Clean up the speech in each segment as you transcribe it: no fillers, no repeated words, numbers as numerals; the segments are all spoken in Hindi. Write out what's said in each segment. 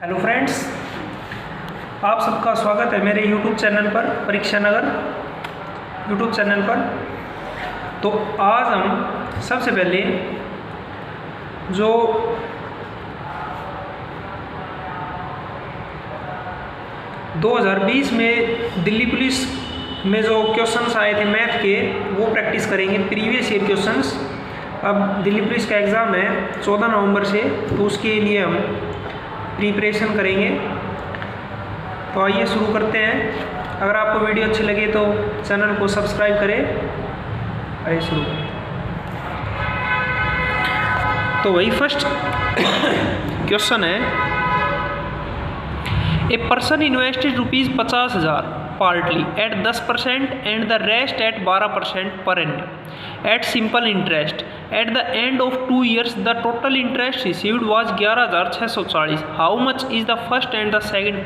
हेलो फ्रेंड्स, आप सबका स्वागत है मेरे YouTube चैनल पर, परीक्षा नगर YouTube चैनल पर। तो आज हम सबसे पहले जो दो 2020 में दिल्ली पुलिस में जो क्वेश्चंस आए थे मैथ के, वो प्रैक्टिस करेंगे, प्रीवियस ईयर क्वेश्चंस। अब दिल्ली पुलिस का एग्ज़ाम है 14 नवंबर से, तो उसके लिए हम प्रिपरेशन करेंगे। तो आइए शुरू करते हैं। अगर आपको वीडियो अच्छी लगे तो चैनल को सब्सक्राइब करें। आइए शुरू करें। तो वही फर्स्ट क्वेश्चन है, a person invested ₹50,000 partly at 10% and the rest at 12% per annum at simple interest. At the end of 2 years, the total interest received was 11,640. How much is the first and the second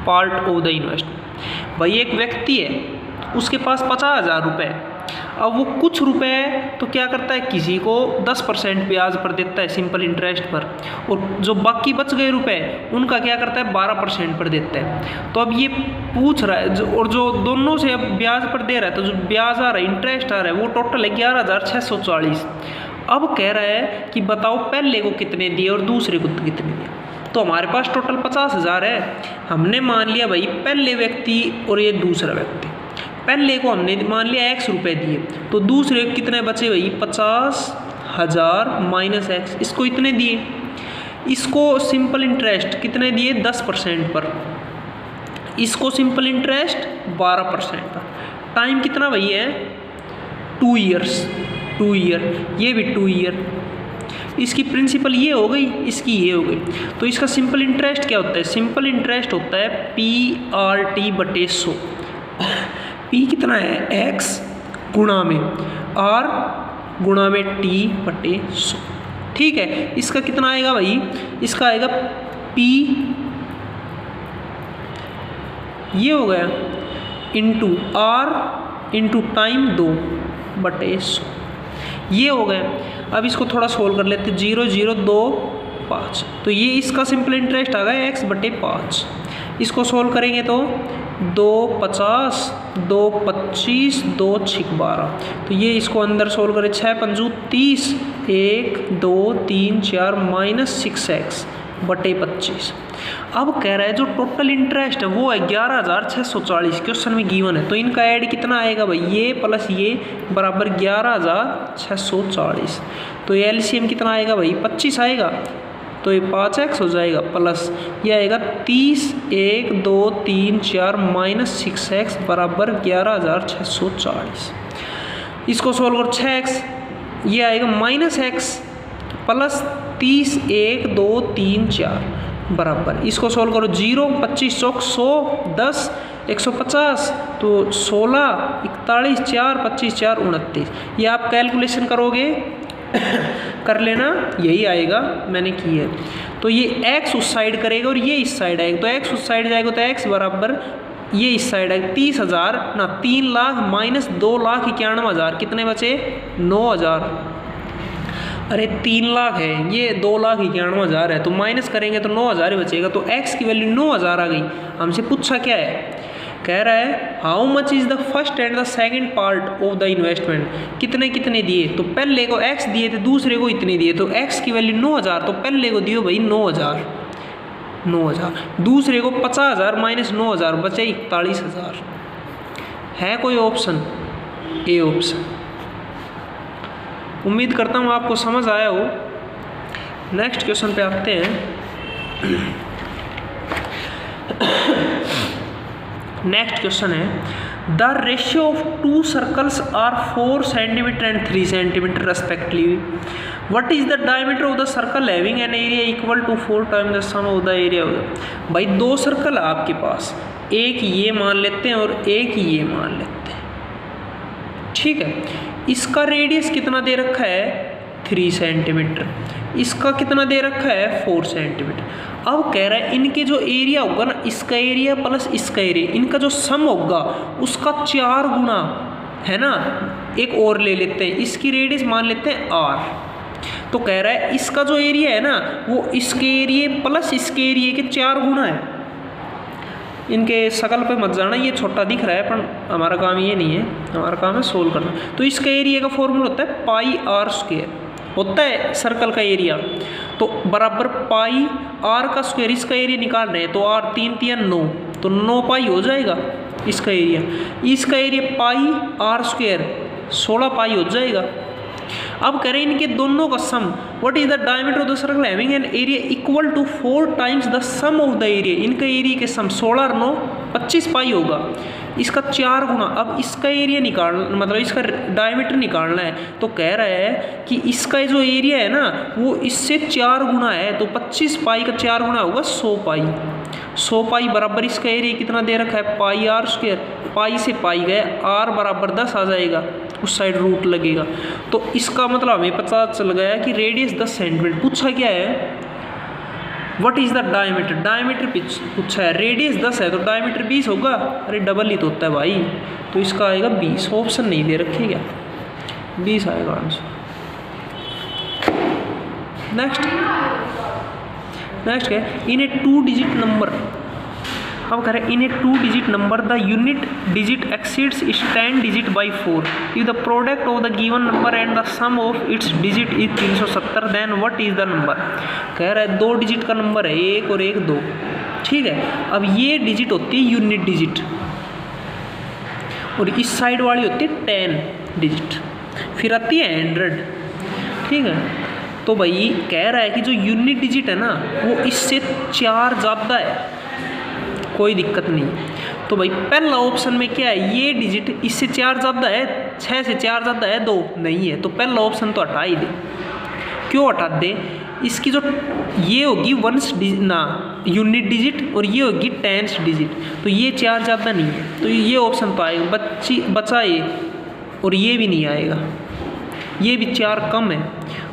part of the investment? भाई एक व्यक्ति है, उसके पास 50,000 रुपये। अब वो कुछ रुपए तो क्या करता है, किसी को 10% ब्याज पर देता है सिंपल इंटरेस्ट पर, और जो बाकी बच गए रुपए उनका क्या करता है 12% पर देता है। तो अब ये पूछ रहा है और जो दोनों से अब ब्याज पर दे रहा है, तो जो ब्याज आ रहा है, इंटरेस्ट आ रहा है, वो टोटल है 11,640। अब कह रहा है कि बताओ पहले को कितने दिए और दूसरे को कितने दिए। तो हमारे पास टोटल 50,000 है। हमने मान लिया भाई पहले व्यक्ति और ये दूसरा व्यक्ति, पहले को हमने मान लिया X रुपए दिए, तो दूसरे कितने बचे भाई 50,000 माइनस X, इसको इतने दिए। इसको सिंपल इंटरेस्ट कितने दिए 10% पर, इसको सिंपल इंटरेस्ट 12% पर। टाइम कितना भाई है 2 ईयर्स, 2 ईयर, ये भी 2 ईयर। इसकी प्रिंसिपल ये हो गई, इसकी ये हो गई। तो इसका सिंपल इंटरेस्ट क्या होता है, सिंपल इंटरेस्ट होता है PRT/100। P कितना है X गुणा में R गुणा में T/100। ठीक है, इसका कितना आएगा भाई, इसका आएगा P, ये हो गया, इंटू R इंटू टाइम 2/100, ये हो गया। अब इसको थोड़ा सोल्व कर लेते, 0 0 2 5, तो ये इसका सिंपल इंटरेस्ट आ गया X/5। इसको सोल्व करेंगे तो 2 50 2 25 2 6 12, तो ये इसको अंदर सोल्व करें 6 5 30, 1 2 3 4 माइनस 6X/25। अब कह रहा है जो टोटल इंटरेस्ट है वो है 11,640, क्वेश्चन में गिवन है। तो इनका ऐड कितना आएगा भाई, ये प्लस ये बराबर 11,640। तो ये एलसीएम कितना आएगा भाई 25 आएगा, तो ये 5X हो जाएगा, प्लस ये आएगा 30, 1 2 3 4 माइनस 6X बराबर 11,640। इसको सोल्व करो 6X, ये आएगा माइनस X प्लस 30, 1 2 3 4 बराबर, इसको सोल्व करो 0 25 चौक 100 10 150, तो 16 41 4 25 4 29। ये आप कैलकुलेशन करोगे कर लेना, यही आएगा, मैंने की है। तो ये X उस साइड करेगा और ये इस साइड आएगा, तो X उस साइड जाएगा तो X बराबर ये इस साइड आएगा 30,000 ना 3 लाख माइनस 2,91,000, कितने बचे 9,000। अरे 3 लाख है, ये 2,91,000 है, तो माइनस करेंगे तो 9,000 ही बचेगा। तो X की वैल्यू 9,000 आ गई। हमसे पूछा क्या है, कह रहा है how much is the first and the second part of the investment. कितने कितने दिए, तो पहले को X दिए थे, दूसरे को इतने दिए, तो X की वैल्यू 9,000, तो पहले को दियो भाई 9,000, दूसरे को 50,000 माइनस 9,000 बचे 41,000। है कोई ऑप्शन, ए ऑप्शन। उम्मीद करता हूँ आपको समझ आया हो। नेक्स्ट क्वेश्चन पे आते हैं। नेक्स्ट क्वेश्चन है, the ratio of 2 circles are 4 centimetre and 3 centimetre respectively. What is the diameter of the circle having an area equal to 4 time the sum of the area. भाई 2 सर्कल है आपके पास, एक ये मान लेते हैं और एक ये मान लेते हैं, ठीक है। इसका रेडियस कितना दे रखा है 3 सेंटीमीटर, इसका कितना दे रखा है 4 सेंटीमीटर। अब कह रहा है इनके जो एरिया होगा ना, इसका एरिया प्लस इसका एरिया, इनका जो सम होगा उसका 4 गुना है ना। एक और ले लेते हैं, इसकी रेडियस मान लेते हैं R, तो कह रहा है इसका जो एरिया है ना वो इसके एरिया प्लस इसके एरिया के 4 गुना है। इनके शकल पे मत जाना, ये छोटा दिख रहा है पर हमारा काम ये नहीं है, हमारा काम है सोल्व करना। तो इसका एरिया का फॉर्मूला होता है पाई आर स्क्वायर, होता है सर्कल का एरिया, तो बराबर पाई आर का स्क्वायर। इसका एरिया निकाल रहे हैं तो आर 3 3 9, तो 9 पाई हो जाएगा इसका एरिया। इसका area pi R square 16 pi हो जाएगा। अब करें इनके दोनों का sum, what is the diameter of the circle having an area equal to 4 times the sum of the area. इनका एरिया के सम 16 और 9 25 पाई होगा, इसका 4 गुना। अब इसका एरिया निकालना मतलब इसका डायमीटर निकालना है, तो कह रहा है कि इसका जो एरिया है ना वो इससे 4 गुना है, तो 25 पाई का 4 गुना होगा 100 पाई। 100 पाई बराबर इसका एरिया कितना दे रखा है पाई आर स्क्वायर। पाई से पाई गए, आर बराबर 10 आ जाएगा, उस साइड रूट लगेगा। तो इसका मतलब हमें पता चल गया कि रेडियस 10 सेंटीमीटर। पूछा क्या है what is the diameter, diameter पूछा है। रेडियस 10 है तो डायमीटर 20 होगा, अरे डबल ही तो होता है भाई, तो इसका आएगा 20। ऑप्शन नहीं दे रखे क्या, 20 आएगा आंसर। नेक्स्ट है इन ए 2 डिजिट नंबर। अब कह रहे हैं in a 2 digit number the unit digit exceeds its 10 digit by 4 if the product of the given number and the sum of its digit is 370 then what is the number. कह रहा है 2 डिजिट का नंबर है, 1 और 1 2, ठीक है। अब ये डिजिट होती है यूनिट डिजिट और इस साइड वाली होती है 10 डिजिट, फिर आती है 100, ठीक है। तो भाई कह रहा है कि जो यूनिट डिजिट है ना वो इससे 4 ज़्यादा है, कोई दिक्कत नहीं। तो भाई पहला ऑप्शन में क्या है, ये डिजिट इससे 4 ज़्यादा है, 6 से 4 ज़्यादा है 2 नहीं है, तो पहला ऑप्शन तो हटा ही दे। क्यों हटा दे, इसकी जो ये होगी 1 ना यूनिट डिजिट और ये होगी 10 डिजिट, तो ये 4 ज़्यादा नहीं है, तो ये ऑप्शन तो आएगा। बचा ये और ये भी नहीं आएगा, ये भी 4 कम है,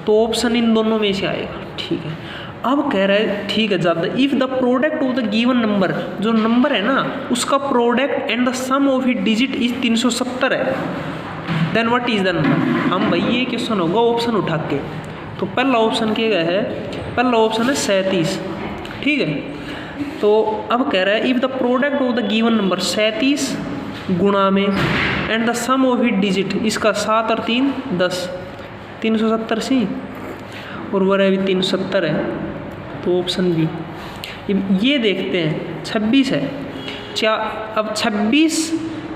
तो ऑप्शन इन दोनों में से आएगा, ठीक है। अब कह रहा है ठीक है ज़्यादा, if the product of the given number, जो नंबर है ना उसका product and the sum of it digit is 370 है, then what is the number. हम भाई ये क्वेश्चन होगा ऑप्शन उठा के, तो पहला ऑप्शन क्या है, पहला ऑप्शन है 37, ठीक है। तो अब कह रहा है if the product of the given number 37 गुणा में and the sum of it digit, इसका 7 और 3 10, 370 सी और वह भी 370 है, तो ऑप्शन बी। ये देखते हैं 26 है, अब 26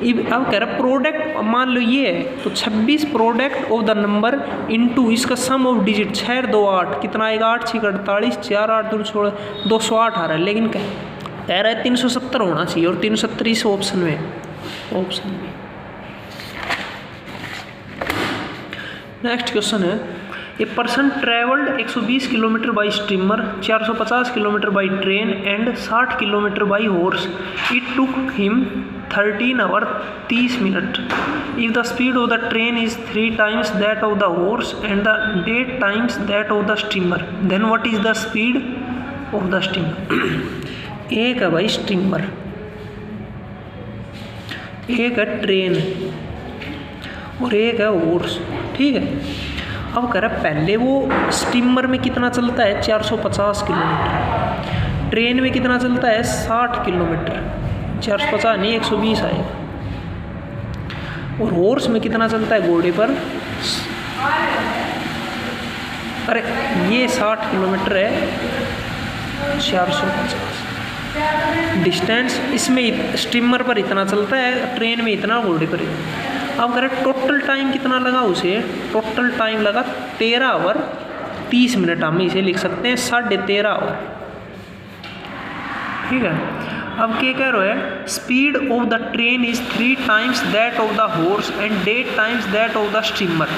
अब कह रहा प्रोडक्ट मान लो ये है, तो 26 product of the number into इसका सम ऑफ डिजिट 6 2 8 कितना आएगा, 8 6 48, 4 8 2 16 208 आ रहा है, लेकिन कह रहा है 370 होना चाहिए और 370 इस ऑप्शन में, ऑप्शन बी। नेक्स्ट क्वेश्चन है a person travelled 120 kilometre by steamer, 450 kilometre by train and 60 kilometre by horse. It took him 13 hour 30 minute. If the speed of the train is 3 times that of the horse and the 8 times that of the steamer, then what is the speed of the steamer. एक है भाई स्टीमर, एक है ट्रेन और एक है हॉर्स, ठीक है। अब कह रहा है पहले वो स्टीमर में कितना चलता है 450 किलोमीटर, ट्रेन में कितना चलता है 60 किलोमीटर, 450 नहीं 120 आएगा, और हॉर्स में कितना चलता है घोड़े पर, अरे ये 60 किलोमीटर है 450 डिस्टेंस, इसमें स्टीमर पर इतना चलता है, ट्रेन में इतना, घोड़े पर इतना। अब करें टोटल टाइम कितना लगा उसे, टोटल टाइम लगा 13 आवर 30 मिनट, हम इसे लिख सकते हैं 13.5 आवर, ठीक है। अब क्या कह रहे हैं, speed of the train is 3 times that of the horse and 8 times that of the steamer.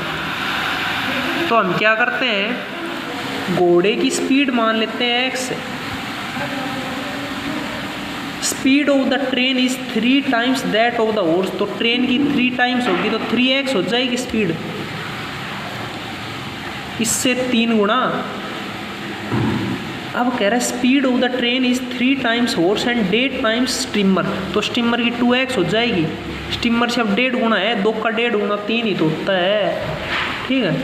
तो हम क्या करते हैं, घोड़े की स्पीड मान लेते हैं x, speed of the train is 3 times that of the horse, तो ट्रेन की 3 टाइम्स होगी तो 3x हो जाएगी स्पीड, इससे 3 गुना। अब कह रहा है speed of the train is 3 times horse and 8 times steamer, तो स्टीमर की 2x हो जाएगी, स्टीमर से अब 1.5 गुना है, 2 का 1.5 गुना 3 ही तो होता है, ठीक है।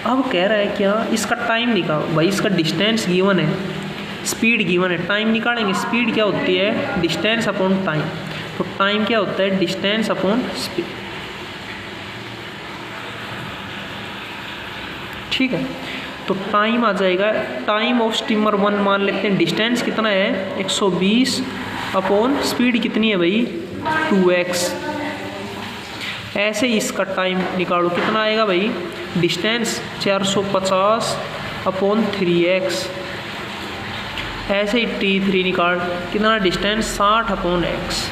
अब कह रहा है क्या, इसका टाइम निकालो। भाई इसका डिस्टेंस गिवन है, स्पीड गिवन है, टाइम निकालेंगे। स्पीड क्या होती है, डिस्टेंस अपॉन टाइम। तो टाइम क्या होता है, डिस्टेंस अपॉन स्पीड। ठीक है, तो टाइम आ जाएगा, टाइम ऑफ स्टीमर 1 मान लेते हैं। डिस्टेंस कितना है 120 अपॉन स्पीड कितनी है भाई 2x। ऐसे ही इसका टाइम निकालो, कितना आएगा भाई, डिस्टेंस 450 अपॉन 3x। ऐसे ही T3 निकाल, कितना डिस्टेंस 60 अपॉन x।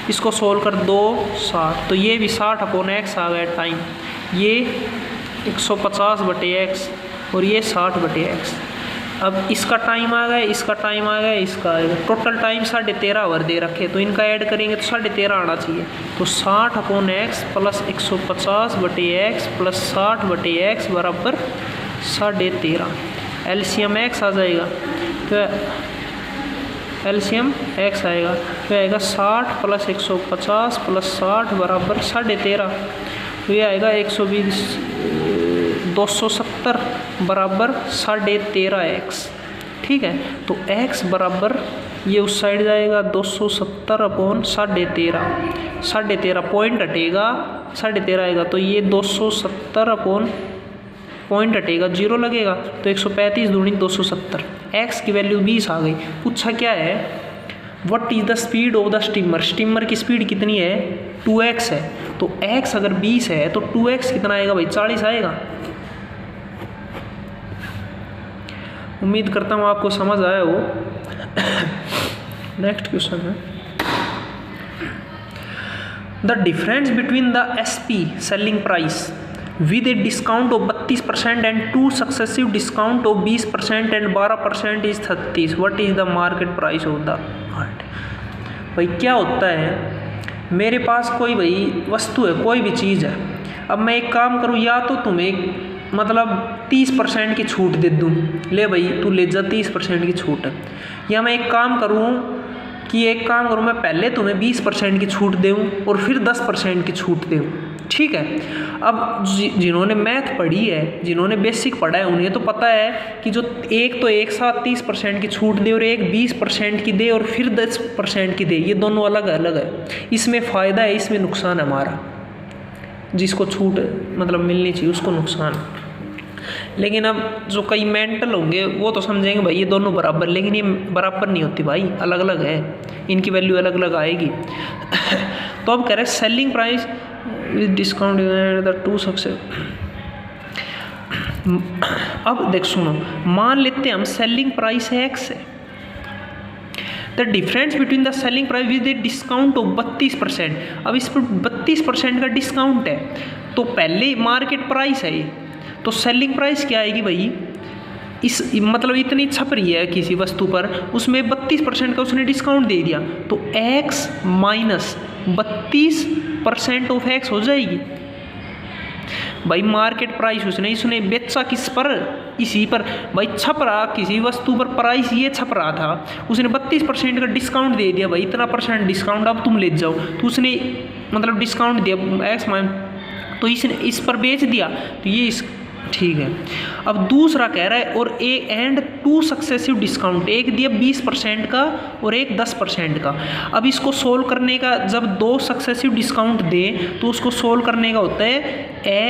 इसको सोल्व कर 2 60, तो ये भी 60 अपॉन x आ गया टाइम। ये 150/x और ये 60/x। अब इसका टाइम आ गया, इसका टाइम आ गया, इसका आएगा। टोटल टाइम 13.5 आवर दे रखे, तो इनका ऐड करेंगे तो 13.5 आना चाहिए। तो 60 upon x plus 150/x plus 60/x बराबर 13.5। एलसीएम x आ जाएगा, तो एलसीएम x आएगा, तो आएगा 60 प्लस 150 प्लस 60 बराबर 13.5। तो ये आएगा 270 बराबर 13.5x। ठीक है, तो x बराबर ये उस साइड जाएगा 270 अपॉन 13.5। 13.5 पॉइंट हटेगा, 13.5 आएगा, तो ये 270 अपॉन पॉइंट हटेगा, 0 लगेगा, तो 135 दूनी 270। x की वैल्यू 20 आ गई। पूछा क्या है, what is the speed of the steamer. Steamer की स्पीड कितनी है 2x है, तो x अगर 20 है तो 2x कितना आएगा भाई 40 आएगा। उम्मीद करता हूँ आपको समझ आया हो। नेक्स्ट क्वेश्चन है, the difference between the SP selling price with a discount of 32% and 2 successive discount of 20% and 12% is 30। What is the market price of the art. भाई क्या होता है, मेरे पास कोई भाई वस्तु है, कोई भी चीज़ है। अब मैं एक काम करूँ, या तो तुम्हें मतलब 30% की छूट दे दूँ, ले भाई तू ले जा 30% की छूट है। या मैं एक काम करूँ मैं पहले तुम्हें 20% की छूट दूँ और फिर 10% की छूट दूँ। ठीक है, अब जिन्होंने मैथ पढ़ी है, जिन्होंने बेसिक पढ़ा है, उन्हें तो पता है कि जो एक तो एक साथ 30% की छूट दे और एक 20% की दे और फिर 10% की दे, ये दोनों अलग अलग है। इसमें फ़ायदा है, इसमें नुकसान है हमारा। जिसको छूट मतलब मिलनी चाहिए उसको नुकसान। लेकिन अब जो कई मेंटल होंगे वो तो समझेंगे भाई ये दोनों बराबर, लेकिन ये बराबर नहीं होती भाई, अलग अलग है, इनकी वैल्यू अलग अलग आएगी। तो अब कह रहे हैं selling price with discount the 2 success. अब देख सुनो, मान लेते हैं हम सेलिंग प्राइस है x है, the difference between the selling price with a discount of 32%। अब इस पर 32% का डिस्काउंट है, तो पहले मार्केट प्राइस है ये, तो सेलिंग प्राइस क्या आएगी भाई, इस मतलब इतनी छप रही है किसी वस्तु पर, उसमें 32% का उसने डिस्काउंट दे दिया, तो x माइनस 32% ऑफ x हो जाएगी। भाई मार्केट प्राइस उसने बेचा किस पर, इसी पर। भाई छप रहा किसी वस्तु पर प्राइस ये छप रहा था, उसने 32% का डिस्काउंट दे दिया, भाई इतना % डिस्काउंट अब तुम ले जाओ, तो उसने मतलब डिस्काउंट दिया x माइन, तो इसने इस पर बेच दिया, तो ये इस ठीक है। अब दूसरा कह रहा है और एंड 2 सक्सेसिव डिस्काउंट, एक दिया 20% का और एक 10% का। अब इसको सोल्व करने का, जब 2 सक्सेसिव डिस्काउंट दे तो उसको सोल्व करने का होता है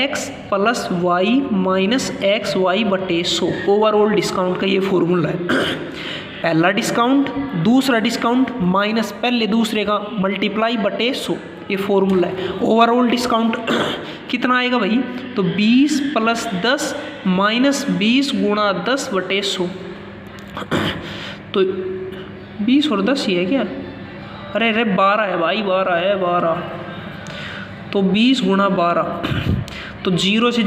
x plus Y minus X Y बटे 100। ओवरऑल डिस्काउंट का ये फॉर्मूला है। पहला डिस्काउंट दूसरा डिस्काउंट माइनस पहले दूसरे का मल्टीप्लाई बटे 100, ये फॉर्मूला है। ओवरऑल डिस्काउंट कितना आएगा भाई, तो 20 प्लस 10 माइनस 20 गुणा 10 बटे 100। तो 20 और 10 ही है क्या, अरे 12 है भाई, 12 है 12, तो 20 गुणा 12, तो 0 से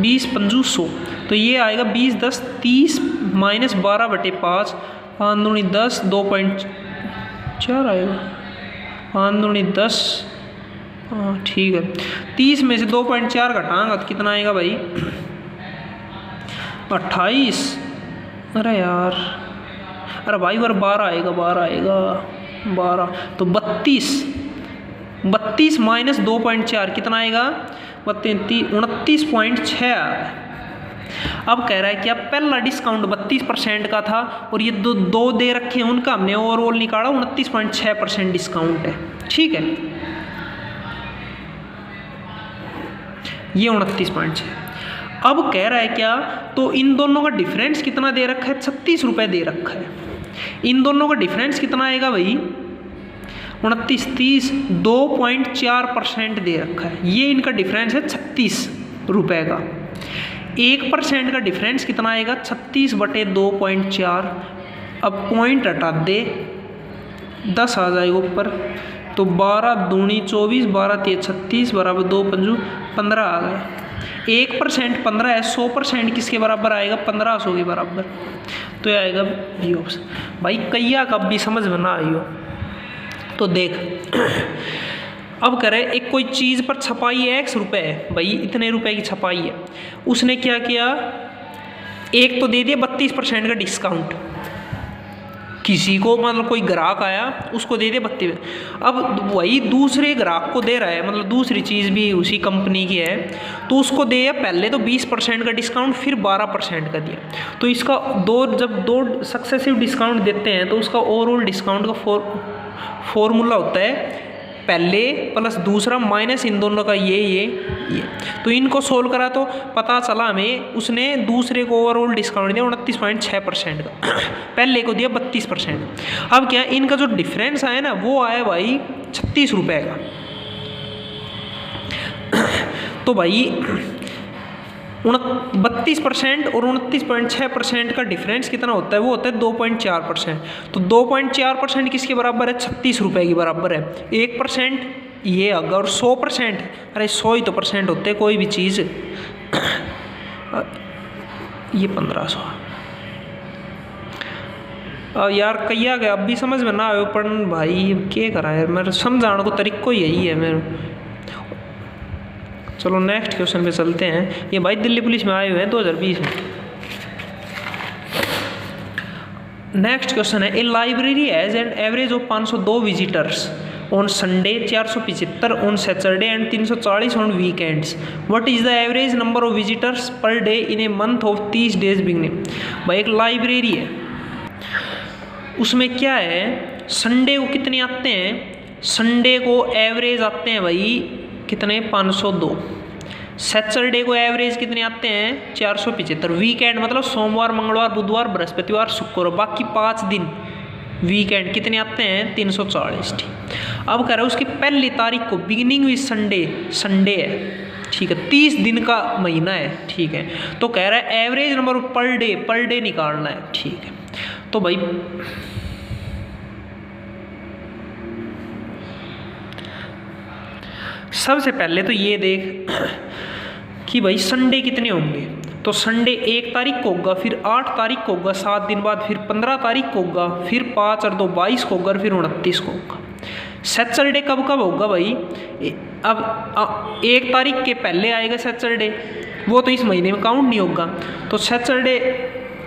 20 पंजू 100, तो ये आएगा 20 10 30 माइनस 12 बटे 5, 5 दूनी 10 2.4 आएगा, 5 दूनी 10, हाँ ठीक है। 30 में से 2.4 घटाएंगा तो कितना आएगा भाई 28। अरे यार, अरे भाई बार 12 आएगा, 12 तो 32 माइनस 2.4 कितना आएगा 29.6 आ अब कह रहा है कि अब पहला डिस्काउंट 32% का था और ये दो दे रखे हैं, उनका हमने ओवरऑल निकाला 29.6% डिस्काउंट है। ठीक है, ये 29.6। अब कह रहा है क्या, तो इन दोनों का डिफरेंस कितना दे रखा है, 36 रुपये दे रखा है। इन दोनों का डिफरेंस कितना आएगा भाई, 29, 30, 2.4% दे रखा है। ये इनका डिफरेंस है 36 रुपये का। 1% का डिफरेंस कितना आएगा, 36/2.4। अब पॉइंट हटा दे, 10 आ जाएगा ऊपर, तो 12 दूनी 24, 12 तिया 36, बराबर 2 पंजू 15 आ गया। 1% 15 है, 100% किसके बराबर आएगा, 1500 के बराबर। तो ये आएगा बी ऑप्शन। भाई कैया कब भी समझ में ना आई हो तो देख, अब कह रहे एक कोई चीज़ पर छपाई है X रुपये है, भाई इतने रुपए की छपाई है। उसने क्या किया, एक तो दे दिया 32% का डिस्काउंट किसी को, मतलब कोई ग्राहक आया उसको दे दिया 32। अब वही दूसरे ग्राहक को दे रहा है, मतलब दूसरी चीज़ भी उसी कंपनी की है, तो उसको दिया पहले तो 20% का डिस्काउंट, फिर 12% का दिया। तो इसका जब दो सक्सेसिव डिस्काउंट देते हैं तो उसका ओवरऑल डिस्काउंट का फॉर्मूला होता है पहले प्लस दूसरा माइनस इन दोनों का ये। तो इनको सोल्व करा तो पता चला हमें, उसने दूसरे को ओवरऑल डिस्काउंट दिया 29.6% का, पहले को दिया 32%। अब क्या, इनका जो डिफरेंस आया ना वो आया भाई 36 रुपये का। तो भाई 32% और 29.6% का डिफरेंस कितना होता है, वो होता है 2.4%। तो 2.4% किसके बराबर है, 36 रुपये के बराबर है। 1% ये अगर 100%, अरे 100 ही तो परसेंट होते हैं कोई भी चीज़, ये 1500। यार कैया गया, अब भी समझ में ना आयो, पर भाई क्या करा यार, मेरे समझाने को तरीको ही यही है मेरे। चलो नेक्स्ट क्वेश्चन पे चलते हैं। ये भाई दिल्ली पुलिस में आए हुए हैं 2020 में। नेक्स्ट क्वेश्चन है, a library has an average of 502 visitors on Sunday, 475 on Saturday and 340 on weekends. What is the average number of visitors per day in a month of 30 days beginning. भाई एक लाइब्रेरी है, उसमें क्या है, संडे को कितने आते हैं, संडे को एवरेज आते हैं भाई कितने, 502। सैटरडे को एवरेज कितने आते हैं, 475। वीकेंड मतलब सोमवार, मंगलवार, बुधवार, बृहस्पतिवार, शुक्रवार, बाकी 5 दिन वीकेंड कितने आते हैं, 340। अब कह रहे हैं उसकी पहली तारीख को, बिगिनिंग विद संडे है, ठीक है, 30 दिन का महीना है, ठीक है। तो कह रहा है एवरेज नंबर पर डे निकालना है, ठीक है। तो भाई सबसे पहले तो ये देख कि भाई संडे कितने होंगे। तो संडे 1 तारीख को होगा, फिर 8 तारीख को होगा, 7 दिन बाद, फिर 15 तारीख को होगा, फिर 5 और 2 22 को होगा, फिर 29 को होगा। सैटरडे कब होगा भाई, अब 1 तारीख के पहले आएगा सैटरडे, वो तो इस महीने में काउंट नहीं होगा। तो सैटरडे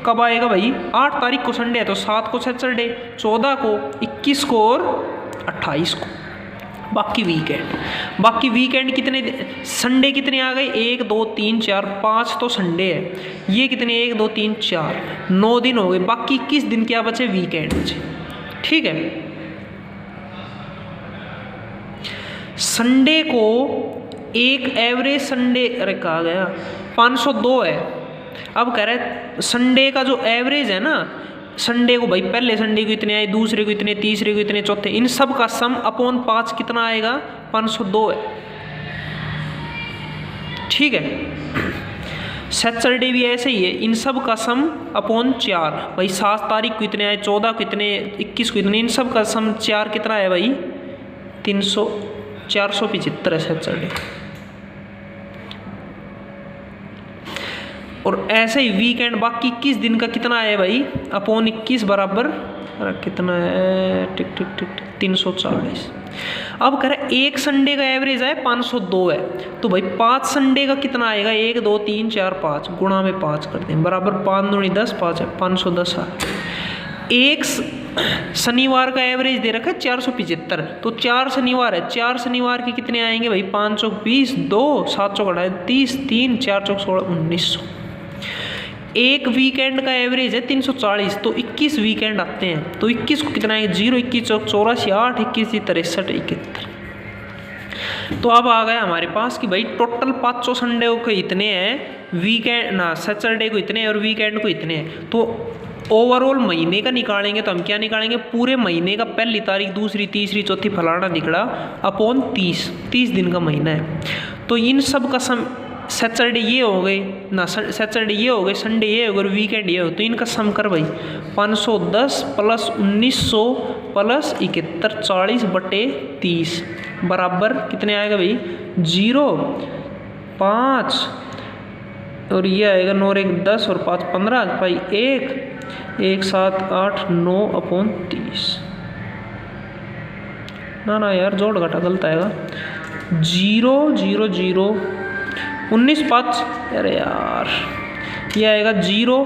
कब आएगा भाई, 8 तारीख को संडे है, तो 7 को सैटरडे, 14 को, 21 को और 28 को। बाकी वीकेंड कितने, संडे कितने आ गए, 1 2 3 4 5 तो संडे है, ये कितने 1 2 3 4 9 दिन हो गए। बाकी 21 दिन क्या बचे, वीकेंड बचे, ठीक है। संडे को एक एवरेज संडे, अरे कहा गया, 502 है। अब कह रहे हैं संडे का जो एवरेज है ना, संडे को भाई पहले संडे को इतने आए, दूसरे को इतने, तीसरे को इतने, चौथे, इन सब का सम अपॉन 5 कितना आएगा, 502 है, ठीक है। सैटरडे भी ऐसे ही है, इन सब का सम अपॉन 4, भाई 7 तारीख को इतने आए, 14 को इतने, 21 को इतने, इन सब का सम 4 कितना है भाई, 475 है सैटरडे। और ऐसे ही वीकेंड बाकी 21 दिन का कितना है भाई, अपॉन 21 बराबर कितना है, टिक 340। अब कह रहे एक संडे का एवरेज है 502 है, तो भाई 5 संडे का कितना आएगा, 1 2 3 4 5 गुणा में 5 कर दें, बराबर 5 दूनी 10, 5 है 510 है। एक शनिवार का एवरेज दे रखा है 475, तो 4 शनिवार है, 4 शनिवार के कितने आएंगे भाई, 5 चौक 20, 2 7 चौक 30, 3 4 चौक 16, 1900। एक वीकेंड का एवरेज है 340, तो 21 वीकेंड आते हैं, तो 21 को कितना है 0, 21 84, 8, 21 63, 71। तो अब आ गया हमारे पास कि भाई टोटल 500 संडे को इतने हैं, वीकेंड ना सैटरडे को इतने हैं और वीकेंड को इतने हैं। तो ओवरऑल महीने का निकालेंगे तो हम क्या निकालेंगे, पूरे महीने का पहली तारीख, दूसरी, तीसरी, चौथी फलाना निकला अपॉन 30 दिन का महीना है। तो इन सब का सम सैटरडे ये हो गए ना, सैटरडे ये हो गए, संडे ये हो गए और वीकेंड ये हो, तो इनका सम कर भाई 510 प्लस 1900 प्लस 71 40/30 बराबर कितने आएगा भाई 0, 5 और ये आएगा 9 और 1 10 और 5 15 भाई 1 7 8 9/30। ना यार जोड़ घटा गलत आएगा, 0 0 0 19 5, अरे यार ये आएगा 0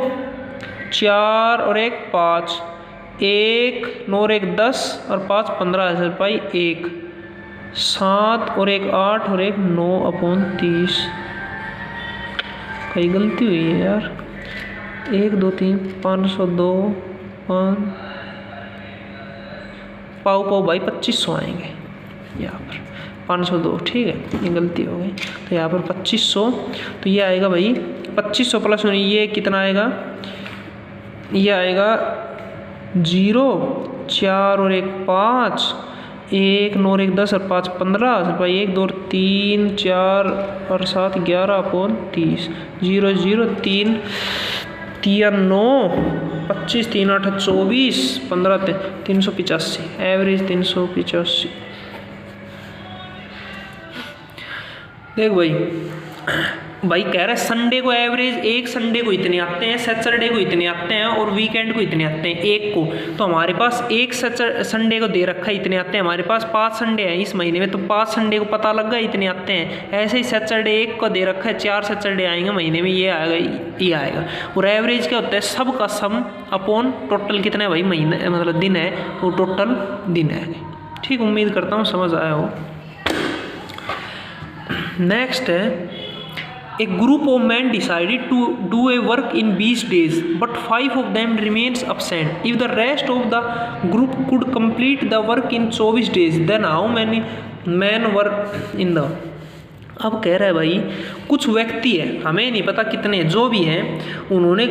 4 और 1 5 1 9 और 1 10 और 5 15 भाई 1 7 और 1 8 और 1 9/30। कहीं गलती हुई है यार, 1 2 3 502 5 पाव भाई 2500 आएंगे यहाँ पर, 502 ठीक है, ये गलती हो गई। तो यहाँ पर 2500, तो ये आएगा भाई 2500 प्लस ये कितना आएगा, ये आएगा 0 4 और 1 5 1 9 और 1 10 और 5 15 भाई 1 2 3 4 और 7 11/30 0 0 3 3 9 25 3 8 24 15 385 एवरेज 385। देख भाई कह रहा है संडे को एवरेज, एक संडे को इतने आते हैं, सैटरडे को इतने आते हैं और वीकेंड को इतने आते हैं एक को। तो हमारे पास एक संडे को दे रखा है इतने आते हैं, हमारे पास 5 संडे हैं इस महीने में, तो 5 संडे को पता लग गया इतने आते हैं। ऐसे ही सैटरडे एक को दे रखा है, 4 सैटरडे आएंगे महीने में, ये आएगा। और एवरेज क्या होता है, सब का सम अपॉन टोटल कितना है भाई महीना मतलब दिन है, वो टोटल दिन है। ठीक, उम्मीद करता हूँ समझ आया हो। नेक्स्ट है, A group of men decided to do a work in 20 days, but 5 of them remains absent. If the rest of the group could complete the work in 24 days, then how many men were in the? अब कह रहा है भाई कुछ व्यक्ति है, हमें नहीं पता कितने, जो भी हैं उन्होंने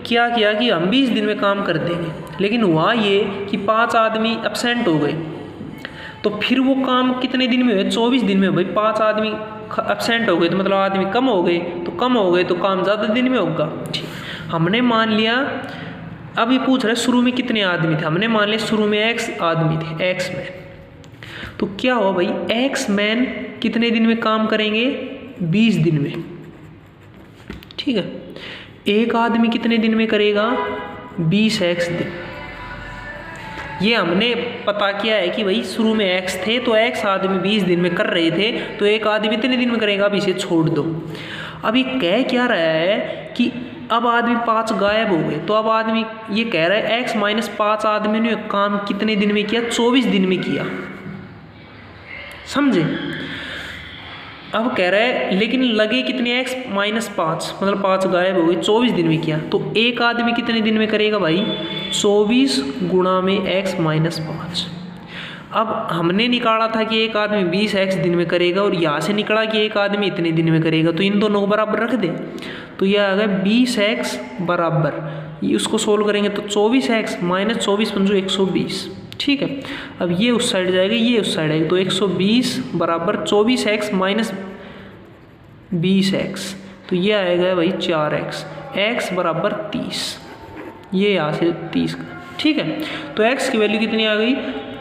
क्या किया कि हम 20 दिन में काम कर देंगे, लेकिन हुआ ये कि 5 आदमी एब्सेंट हो गए। तो फिर वो काम कितने दिन में हुए, 24 दिन में। भाई 5 आदमी एब्सेंट हो गए तो मतलब आदमी कम हो गए, तो काम ज़्यादा दिन में होगा। ठीक, हमने मान लिया, अब ये पूछ रहे शुरू में कितने आदमी थे, हमने मान लिया शुरू में x आदमी थे, x मैन। तो क्या हुआ भाई, x मैन कितने दिन में काम करेंगे, 20 दिन में। ठीक है, एक आदमी कितने दिन में करेगा, 20x दिन। ये हमने पता किया है कि भाई शुरू में x थे तो x आदमी 20 दिन में कर रहे थे, तो एक आदमी इतने दिन में करेगा, अब इसे छोड़ दो। अब ये कह क्या रहा है कि अब आदमी 5 गायब हो गए, तो अब आदमी ये कह रहा है x - 5 आदमी ने काम कितने दिन में किया, 24 दिन में किया। समझे? अब कह रहा है लेकिन लगे कितने, x - 5 मतलब 5 गायब हो गए, 24 दिन में किया। तो एक आदमी कितने दिन में करेगा भाई, 24 गुणा में x - 5। अब हमने निकाला था कि एक आदमी 20x दिन में करेगा, और यहाँ से निकला कि एक आदमी इतने दिन में करेगा, तो इन दोनों को बराबर रख दे। तो यह आ गया 20x बराबर, ये उसको सोल्व करेंगे तो 24x - 24 पंजो 120। ठीक है, अब ये उस साइड जाएगा, ये उस साइड आएगा, तो 120 बराबर 24x - 20x, तो ये आएगा भाई 4x, x बराबर 30, ये यहाँ से 30 का। ठीक है, तो x की वैल्यू कितनी आ गई,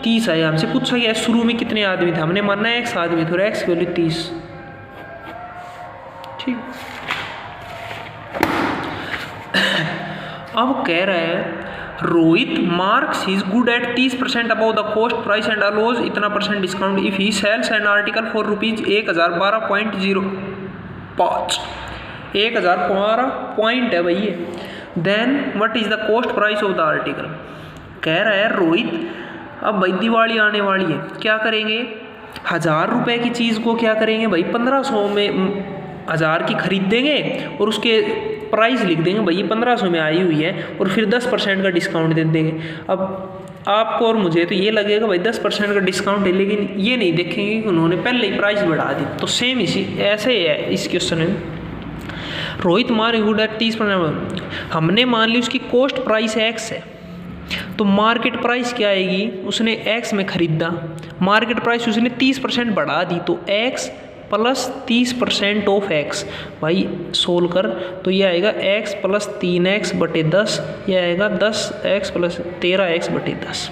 30 आई। हमसे पूछा गया शुरू में कितने आदमी थे, हमने मानना है x आदमी थे, और x की वैल्यू 30। ठीक, अब कह रहा है Rohit marks he is good at 30% above the cost price and allows इतना % discount if he sells an article for ₹1012.05 1012 point है भाई ये। Then what is the cost price of the article. कह रहा है रोहित अब भाई दिवाली आने वाली है, क्या करेंगे, 1000 रुपये की चीज़ को क्या करेंगे भाई 1500 में 1000 की खरीद देंगे, और उसके प्राइस लिख देंगे भाई ये 1500 में आई हुई है और फिर 10% का डिस्काउंट दे देंगे। अब आपको और मुझे तो ये लगेगा भाई 10% का डिस्काउंट है, लेकिन ये नहीं देखेंगे कि उन्होंने पहले ही प्राइस बढ़ा दी। तो सेम इसी ऐसे ही है इस क्वेश्चन में। रोहित मार्क गुड एट 30%, हमने मान ली उसकी कॉस्ट प्राइस एक्स है, तो मार्केट प्राइस क्या आएगी, उसने एक्स में खरीदा, मार्केट प्राइस उसने 30% बढ़ा दी, तो एक्स प्लस 30% ऑफ एक्स। भाई सोल्व कर तो ये आएगा x प्लस 3x बटे 10, ये आएगा 10x प्लस 13x बटे 10।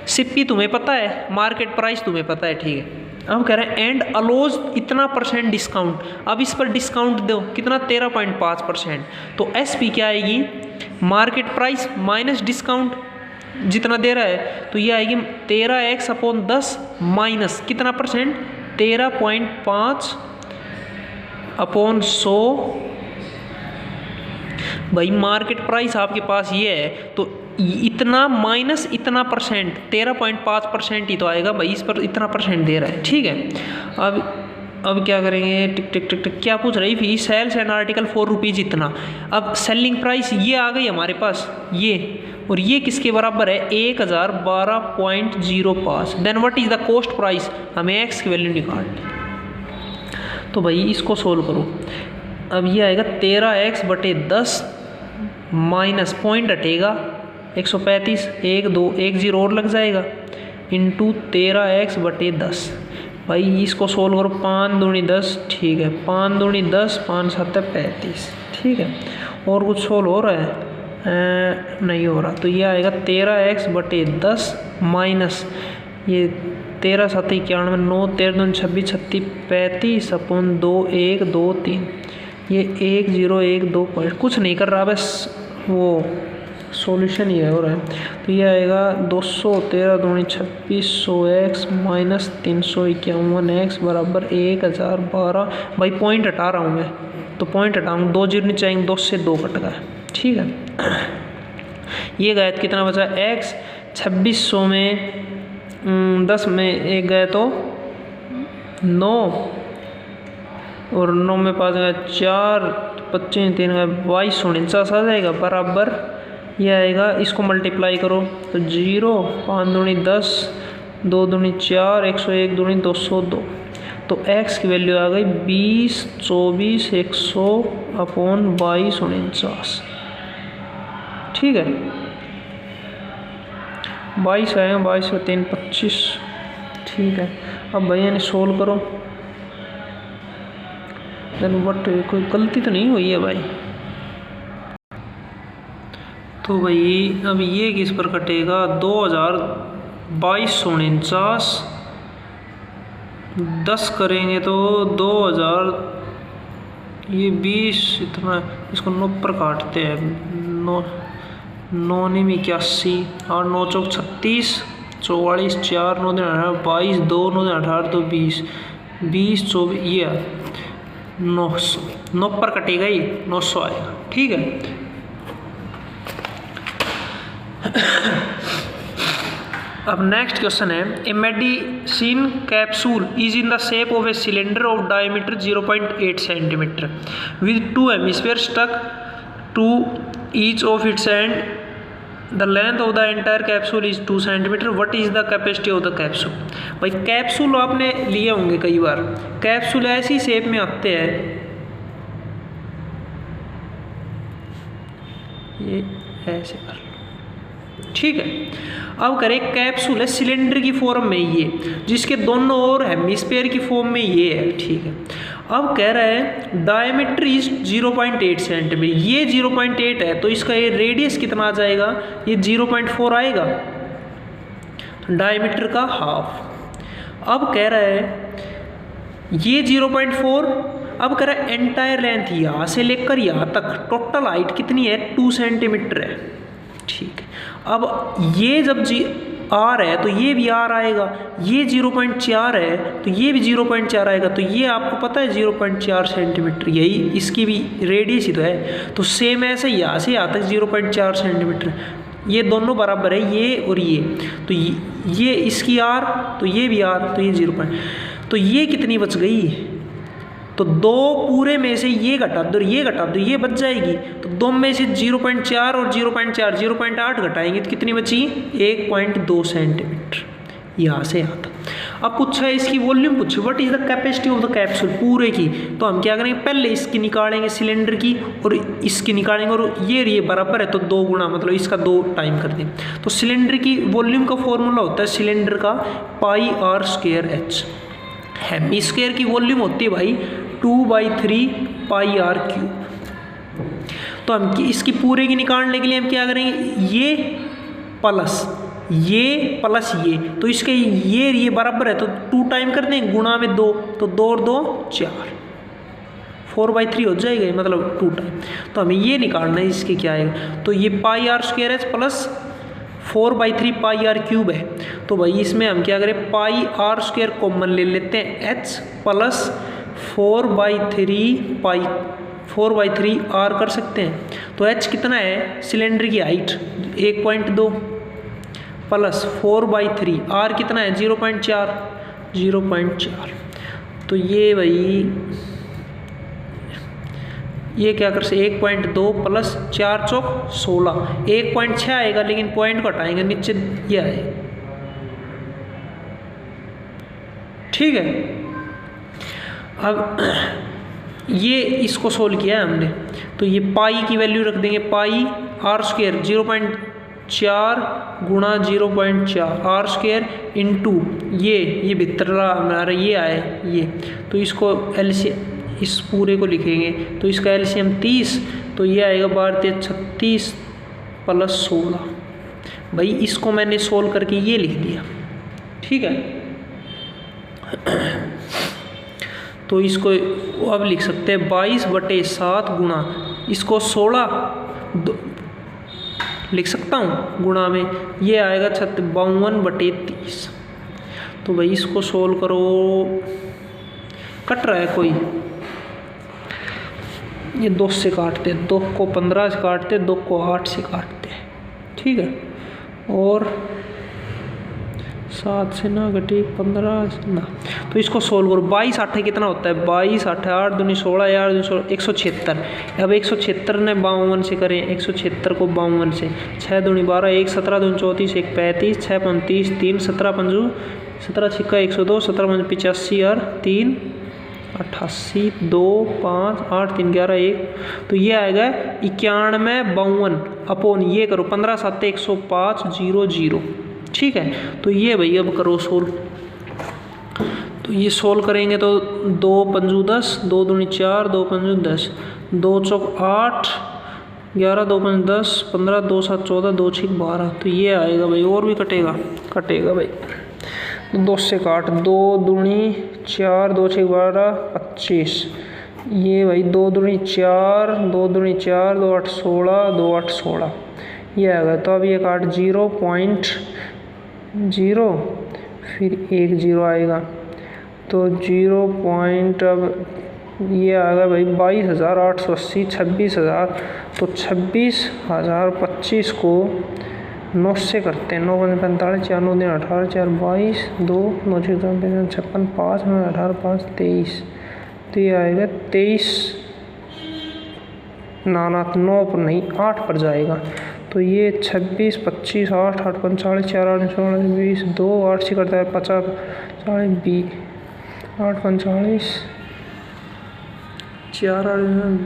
सिप्पी तुम्हें पता है, मार्केट प्राइस तुम्हें पता है, ठीक है। अब कह रहे हैं एंड अलोज इतना % डिस्काउंट, अब इस पर डिस्काउंट दो कितना 13.5%, तो SP क्या आएगी, मार्केट प्राइस माइनस डिस्काउंट जितना दे रहा है, तो ये आएगी 13x अपॉन 10 माइनस कितना %, 13.5 अपॉन 100। भाई मार्केट प्राइस आपके पास ये है, तो इतना माइनस इतना %, 13.5% ही तो आएगा भाई, इस पर इतना % दे रहा है, ठीक है। अब क्या करेंगे, टिक टिक टिक टिक क्या पूछ रही थी, सेल्स एंड आर्टिकल 4 रुपीज़ इतना। अब सेलिंग प्राइस ये आ गई हमारे पास ये, और ये किसके बराबर है 1012.05। Then what is the cost price, हमें एक्स की वैल्यू निकालनी। तो भाई इसको सोल्व करो, अब ये आएगा 13x बटे 10 माइनस पॉइंट हटेगा 135, 1 2 1 0 और लग जाएगा, इंटू 13x बटे 10। भाई इसको सोल्व करो, 5 दूनी 10, ठीक है, 5 दूनी 10, 5 7 35, ठीक है। और कुछ सोल्व हो रहा है, नहीं हो रहा, तो ये आएगा 13x बटे 10 माइनस ये 13 7 91, 9 13 2 26 36 35 अपॉन 2 1 2 3, ये 1 0 1 2 पॉइंट कुछ नहीं कर रहा, बस वो सॉल्यूशन ही हो रहा है। तो ये आएगा 213 दूनी 2600x माइनस 351x बराबर 1012। भाई पॉइंट हटा रहा हूँ मैं, तो पॉइंट हटाऊँ 2 जीरो नहीं चाहिए, 2 से 2 कट गया, ठीक है। ये गया कितना बचा x, 2600 में 10 में एक गए तो 9 और 9 में 5 गए 4, 25 3 गए 2249 आ जाएगा बराबर, ये आएगा, इसको मल्टीप्लाई करो तो 0 5 दूनी 10, 2 दूनी 4, 101 दूनी 202, तो x की वैल्यू आ गई 20 24 100 अपॉन 2249, ठीक है। 22 आएगा, 22 का 3 25, ठीक है। अब भैया ने सोल्व करो, देन बट कोई गलती तो नहीं हुई है भाई। तो भाई अब ये किस पर कटेगा, 2249 10 करेंगे तो 2000, ये 20 इतना, इसको 9 पर काटते हैं, 9 9 में 81 और 9 चौक 36 44 4 9 दिन 18 22 2 9 दिन 18 तो 20 20 24, ये 900, 9 पर कटेगा ही 900 आएगा, ठीक है। अब नेक्स्ट क्वेश्चन है, a medicine capsule is in the shape of a cylinder of diameter 0.8 centimetre with 2 hemisphere stuck to each of its end the length of the entire capsule is 2 centimetre, what is the capacity of the capsule. भाई कैप्सूल आपने लिए होंगे कई बार, कैप्सूल ऐसी शेप में आते हैं, ये ऐसे कर लो, ठीक है। अब करें कैप्सूल है सिलेंडर की फॉर्म में ये, जिसके दोनों ओर हेमिस्फीयर की फॉर्म में ये है, ठीक है। अब कह रहा है डायमीटर इज 0.8 सेंटीमीटर, ये 0.8 है, तो इसका ये रेडियस कितना आ जाएगा, ये 0.4 आएगा, डायमीटर का हाफ। अब कह रहा है ये 0.4, अब कह रहा है एंटायर लेंथ यहाँ से लेकर यहाँ तक टोटल हाइट कितनी है 2 सेंटीमीटर है, ठीक है। अब ये जब R है तो ये भी R आएगा, ये 0.4 है तो ये भी 0.4 आएगा, तो ये आपको पता है 0.4 सेंटीमीटर, यही इसकी भी रेडियस ही तो है। तो सेम ऐसे यहाँ से यहाँ तक 0.4 सेंटीमीटर, ये दोनों बराबर है, ये और ये, तो ये इसकी R तो ये भी R, तो ये 0. तो ये कितनी बच गई, तो 2 पूरे में से ये घटा दो, ये घटा दो, ये बच जाएगी। तो 2 में से 0.4 और 0.4 0.8 घटाएंगे तो कितनी बची? 1.2 सेंटीमीटर। यहाँ से यहाँ तक। अब पूछा है इसकी वॉल्यूम, पूछे what is the capacity of the capsule, पूरे की। तो हम क्या करेंगे, पहले इसकी निकालेंगे सिलेंडर की और इसकी निकालेंगे, और ये बराबर है तो 2 गुना, मतलब इसका 2 टाइम कर दें। तो सिलेंडर की वॉल्यूम का फॉर्मूला होता है सिलेंडर का πr²h। हेमी-स्क्वायर की वॉल्यूम होती है भाई 2/3 πr³। तो हम इसकी पूरे की निकालने के लिए हम क्या करेंगे, ये प्लस ये, तो इसके ये बराबर है तो 2 टाइम कर दें, गुणा में 2, तो 2 और 2 4, 4/3 हो जाएगा, मतलब 2 टाइम। तो हमें ये निकालना है इसके क्या आएगा, तो ये πr² प्लस 4/3 πr³ है। तो भाई इसमें हम क्या करें, πr² कॉमन ले लेते हैं, h प्लस 4/3 r कर सकते हैं। तो h कितना है, सिलेंडर की हाइट 1.2 प्लस 4/3, r कितना है 0.4। तो ये भाई ये क्या कर सकते, 1.2 प्लस 4 चौक 16, 1.6 आएगा, लेकिन पॉइंट घटाएंगे नीचे ये आएगा। ठीक है, अब ये इसको सोल्व किया है हमने, तो ये पाई की वैल्यू रख देंगे, पाई r² 0.4 गुणा 0.4 r² इंटू ये भितरला हमारा ये आए ये, तो इसको एलसीएम इस पूरे को लिखेंगे, तो इसका एलसीएम 30, तो ये आएगा 12 36 प्लस 16। भाई इसको मैंने सोल्व करके ये लिख दिया। ठीक है, तो इसको अब लिख सकते हैं 22/7 गुणा, इसको 16 लिख सकता हूँ गुणा में, ये आएगा 52/30। तो भाई इसको सोल्व करो, कट रहा है कोई, ये 2 से काटते, 2 को 15 से काटते, 2 को 8 से काटते। ठीक है, और 7 से ना घटे 15 ना, तो इसको सोल्व करो। 22 8 कितना होता है, 22 8 8 दूनी 16, यार 176। अब 176 ने 52 से करें, 176 को 52 से, 6 दूनी 12, 1 17 दूनी 34, 1 35, 6 35, 3 17 पंजू 17 छिक्का 102, 17 पंजू 85 और 3 88, 2 5 8 3 11 1, तो ये आएगा 91 अपॉन ये करो 15 7 105 0 0। ठीक है, तो ये भाई अब करो सोल्व। तो ये सोल्व करेंगे तो 2 पंजू 10, 2 दूनी 4, 2 पंजू 10, 2 चौक 8, 11 2 पंज 10, 15 2 7 14, 2 6 12। तो ये आएगा भाई, और भी कटेगा भाई, 2 से काट, 2 दूनी 4, 2 6 12 25, ये भाई 2 दूनी 4, 2 दूनी 4, 2 8 16, 2 8 16, ये आएगा। तो अब ये काट 0.0 फिर 1 0 आएगा, तो 0. अब ये आएगा भाई 22,880, 26,000, तो 26,000 25 को 9 से करते हैं, 9 45 4 9 18 4 22 2 9 56 5 9 18 5 23, तो ये आएगा 23 ना 9 पर नहीं 8 पर जाएगा। तो ये 26 25 8 8 45 4 8 16 20 2 8 से करता है 50 40 20 8 45 4 8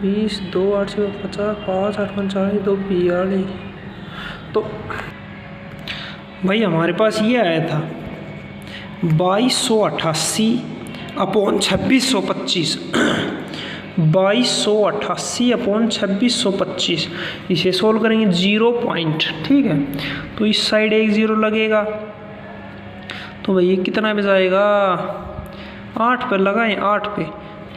20 2 8 से 50 5 8 45 2 42। तो भाई हमारे पास ये आया था 2288 अपॉन 2625, 2288 अपॉन 2625, इसे सोल्व करेंगे 0 पॉइंट। ठीक है, तो इस साइड 1 0 लगेगा, तो भाई ये कितना पे जाएगा, 8 पे लगाएं, 8 पे,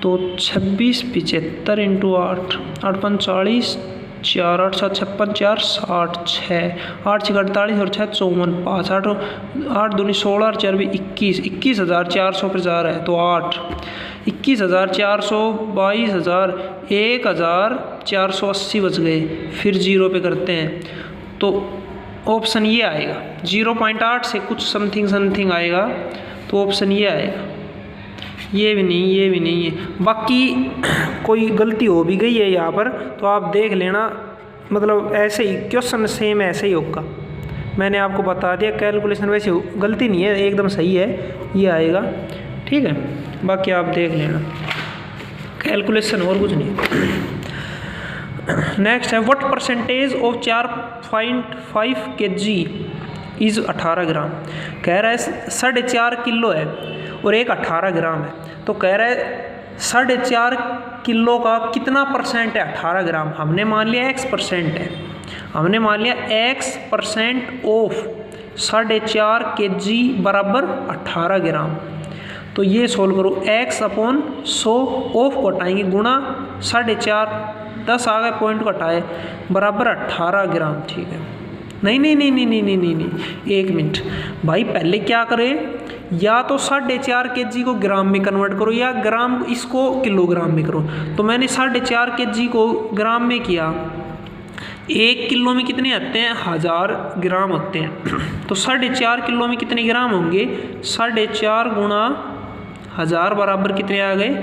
तो 26 75 इंटू 8 8 45 4 8 7 56 4 60 6 8 6 48 और 6 54 5 8 8 दूनी 16 और 4 भी 21, 21,400 पर जा रहा है, तो 8 21,400 22,000 1,480 बच गए, फिर 0 पे करते हैं, तो ऑप्शन ये आएगा 0.8 से कुछ समथिंग आएगा, तो ऑप्शन ये आएगा। ये भी नहीं, ये भी नहीं है। बाकी कोई गलती हो भी गई है यहाँ पर तो आप देख लेना, मतलब ऐसे ही क्वेश्चन सेम ऐसे ही होगा। मैंने आपको बता दिया, कैलकुलेशन वैसे गलती नहीं है, एकदम सही है, ये आएगा। ठीक है, बाकी आप देख लेना कैलकुलेशन, और कुछ नहीं। नेक्स्ट है what percentage of 4.5 kg is 18 ग्राम। कह रहा है 4.5 किलो है और एक 18 ग्राम है, तो कह रहा है 4.5 किलो का कितना परसेंट है 18 ग्राम। हमने मान लिया x% है, हमने मान लिया x% ऑफ 4.5 kg बराबर 18 ग्राम। तो ये सोल्व करो, x/100 ऑफ को हटाएंगे गुणा 4.5, 10 आ गए, पॉइंट को हटाए, बराबर 18 ग्राम। ठीक है, नहीं नहीं नहीं नहीं नहीं नहीं नहीं नहीं, एक मिनट भाई, पहले क्या करें, या तो 4.5 kg को ग्राम में कन्वर्ट करो या ग्राम इसको किलोग्राम में करो। तो मैंने 4.5 kg को ग्राम में किया, 1 किलो में कितने आते हैं, 1000 ग्राम होते हैं। तो 4.5 किलो में कितने ग्राम होंगे, 4.5 गुणा 1000 बराबर कितने आ गए,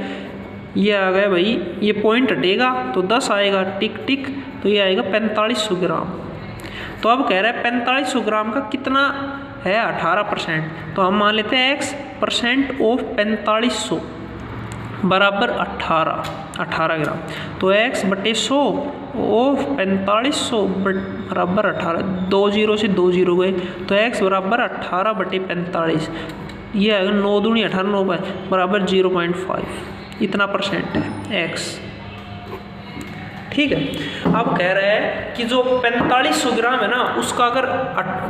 ये आ गया भाई, ये पॉइंट हटेगा तो 10 आएगा, टिक टिक, तो ये आएगा 4500 ग्राम। तो अब कह रहा है 4500 ग्राम का कितना है 18%, तो हम मान लेते हैं x% ऑफ 4500 बराबर 18 ग्राम। तो x/100 ऑफ 4500 बराबर 18, 2 0 से 2 0 गए, तो x बराबर 18/45, ये आएगा 9 दूनी 18, 9 बराबर 0.5, इतना परसेंट है x। ठीक है, अब कह रहा है कि जो 4500 ग्राम है ना, उसका अगर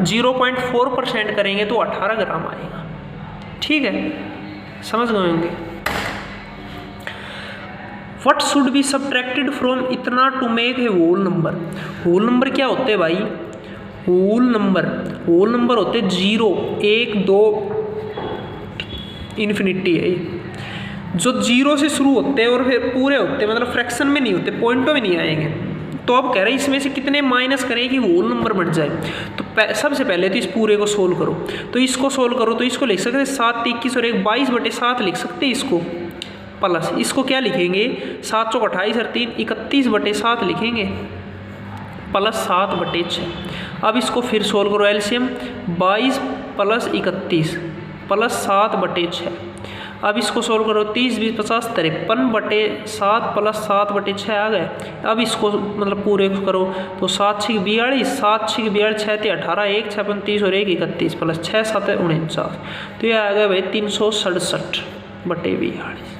0.4% करेंगे तो 18 ग्राम आएगा। ठीक है, समझ गए होंगे। What should be subtracted from इतना to make a whole number. Whole number क्या होते हैं भाई, होल नंबर होते 0, 1, 2 इन्फिनिटी है, जो 0 से शुरू होते हैं और फिर पूरे होते हैं, मतलब फ्रैक्शन में नहीं होते, पॉइंटों में नहीं आएंगे। तो अब कह रहे हैं इसमें से कितने माइनस करें कि होल नंबर बन जाए। तो सबसे पहले तो इस पूरे को सोल्व करो, तो इसको सोल्व करो, तो इसको लिख सकते हैं 7 21 और 1 22/7 लिख सकते हैं इसको, प्लस इसको क्या लिखेंगे, 7 चौक 28 और 3 31/7 लिखेंगे, प्लस 7/6। अब इसको फिर सोल्व करो, एलसीएम 22 + 31 प्लस 7/6। अब इसको सोल्व करो, 30 20 50 53/7 प्लस 7/6 आ गए। अब इसको मतलब पूरे करो, तो 7 6 42, 7 6 42, 6 3 18, 1 6 35 और 1 31 प्लस 6 7 49, तो ये आ गया भाई 367/42।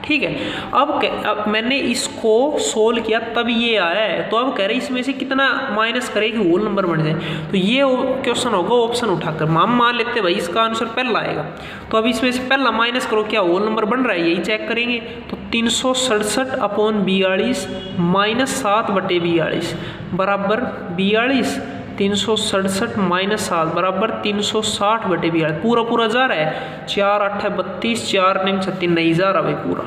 ठीक है, अब मैंने इसको सोल्व किया तब ये आया है। तो अब कह रहे इसमें से कितना माइनस करे कि होल नंबर बन जाए, तो ये क्वेश्चन होगा ऑप्शन उठाकर। हम मान लेते हैं भाई इसका आंसर पहला आएगा, तो अब इसमें से पहला माइनस करो, क्या होल नंबर बन रहा है, यही चेक करेंगे। तो 367/42 माइनस 7/42 बराबर 42, 367 - 7 बराबर 360/42, पूरा जा रहा है, 4 8 32, 4 9 36, नहीं जा रहा भाई, पूरा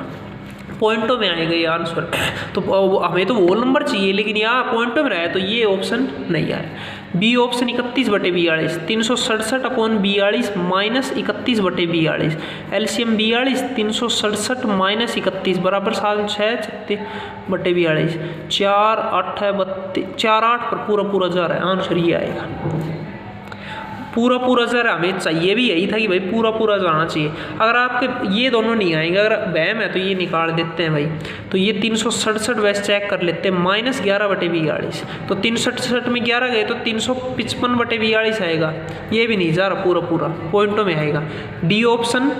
पॉइंटों में आएगा ये आंसर। तो हमें तो होल नंबर चाहिए, लेकिन यहाँ पॉइंटों में रहा है, तो ये ऑप्शन नहीं आया। B option 31/42, 367/42 minus 31/42, LCM 42, 367 minus 31 बराबर 7 6 36/42, 4 8 32, 4 8 पर पूरा जा रहा है, आंसर ये आएगा। पूरा जा रहा है, हमें चाहिए भी यही था कि भाई पूरा जाना चाहिए। अगर आपके ये दोनों नहीं आएंगे, अगर वहम है तो ये निकाल देते हैं भाई। तो ये 367 वैसे चेक कर लेते हैं, माइनस 11/42, तो 367 में 11 गए तो 355/42 आएगा, ये भी नहीं जा रहा, पूरा पॉइंटों में आएगा। डी ऑप्शन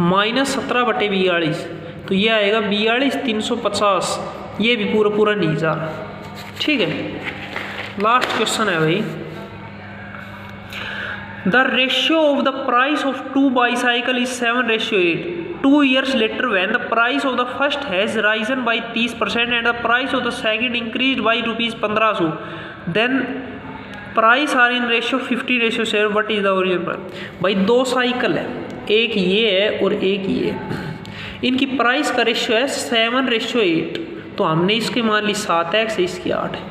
माइनस 17/42, तो ये आएगा 42 350, ये भी पूरा नहीं जा रहा। ठीक है, लास्ट क्वेश्चन है भाई, the ratio of the price of 2 bicycle is 7:8. 2 years later, when the price of the first has risen by 30% and the price of the second increased by ₹1500, then price are in ratio 50:7. What is the original price? भाई 2 साइकिल है, एक ये है और एक ये है, इनकी प्राइस का रेशियो है 7:8। तो हमने इसके मान ली 7x है, इसकी 8 है।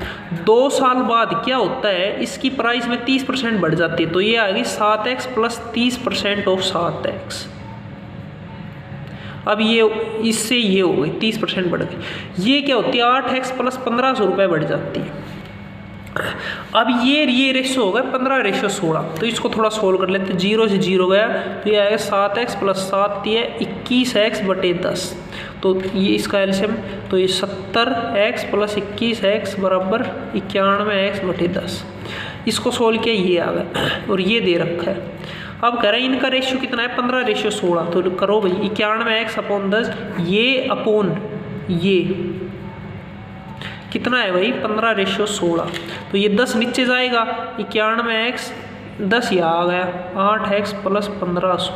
2 साल बाद क्या होता है, इसकी प्राइस में 30% बढ़ जाती है, तो ये आ गई 7x प्लस 30% ऑफ 7x। अब ये इससे ये हो गई 30% बढ़ गई। ये क्या होती है, 8x प्लस 1500 रुपये बढ़ जाती है। अब ये रेशो होगा 15:16, तो इसको थोड़ा सोल्व कर लेते हैं। 0 से 0 गया तो ये आएगा 7x प्लस 7 ये 21x/10, तो ये इसका एलसीएम, तो ये 70x प्लस 21x बराबर 91x/10। इसको सोल्व किया, ये आ गया और ये दे रखा है। अब कह रहे हैं इनका रेशियो कितना है, 15:16, तो करो भाई 91x/10, ये अपोन ये कितना है भाई 15:16, तो ये 10 नीचे जाएगा, 91x 10 यहाँ आ गया, 8x प्लस 1500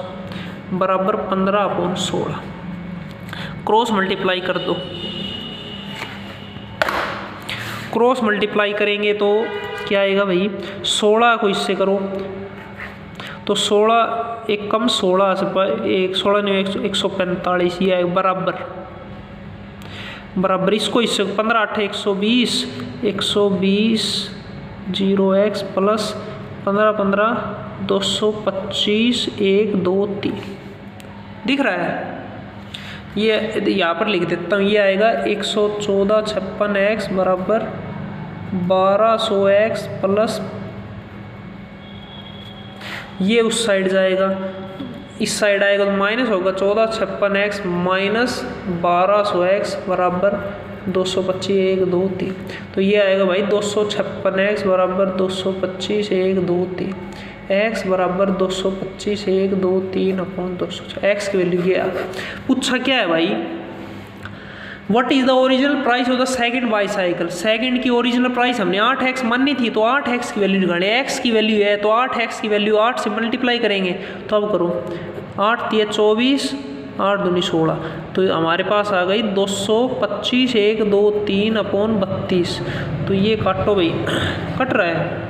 बराबर 15/16। क्रॉस मल्टीप्लाई कर दो, क्रॉस मल्टीप्लाई करेंगे तो क्या आएगा भाई, 16 को इससे करो तो 16 एक कम 16 से 145 ये आएगा बराबर इसको इससे 15 8 120 0x प्लस 15 15 225 1 2 3 दिख रहा है। ये यहाँ पर लिख देता हूँ, ये आएगा 11456x बराबर 1200x प्लस ये उस साइड जाएगा, इस साइड आएगा तो माइनस होगा 1456x माइनस 1200x बराबर 225 1 2 3, तो ये आएगा भाई 256x बराबर 225 1 2 3, x बराबर 225 1 2 3 अपॉन 200। x की वैल्यू ये आ गया। पूछा क्या है भाई, what is the original price of the second bicycle. Second की ओरिजिनल प्राइस हमने 8x माननी थी, तो 8x की वैल्यू निकालनी है। x की वैल्यू है तो 8x की वैल्यू 8 से मल्टीप्लाई करेंगे, तो अब करो 8 3 24 8 दूनी 16, तो हमारे पास आ गई 225 1 2 3 अपॉन 32। तो ये काटो भाई, कट रहा है,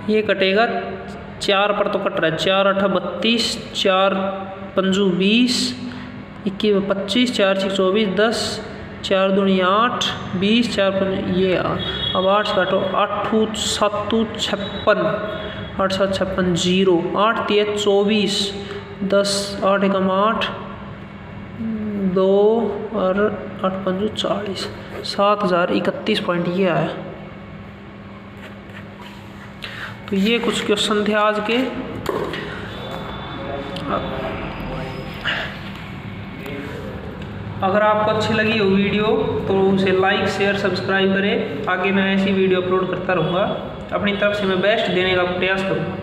ये कटेगा 4 पर तो कट रहा है, 4 8 32 4 5 20 21 25 4 6 24 10 4 दूनी 8 20 4 5 ये अब 8 से काटो 8 7 56 8 7 56 0 8 3 24 10 8 एकम 8 2 और 8 5 40 7031 पॉइंट ये आया। तो ये कुछ क्वेश्चन थे आज के। अगर आपको अच्छी लगी हो वीडियो तो उसे लाइक शेयर सब्सक्राइब करें, आगे मैं ऐसी वीडियो अपलोड करता रहूँगा। अपनी तरफ से मैं बेस्ट देने का प्रयास करूँगा।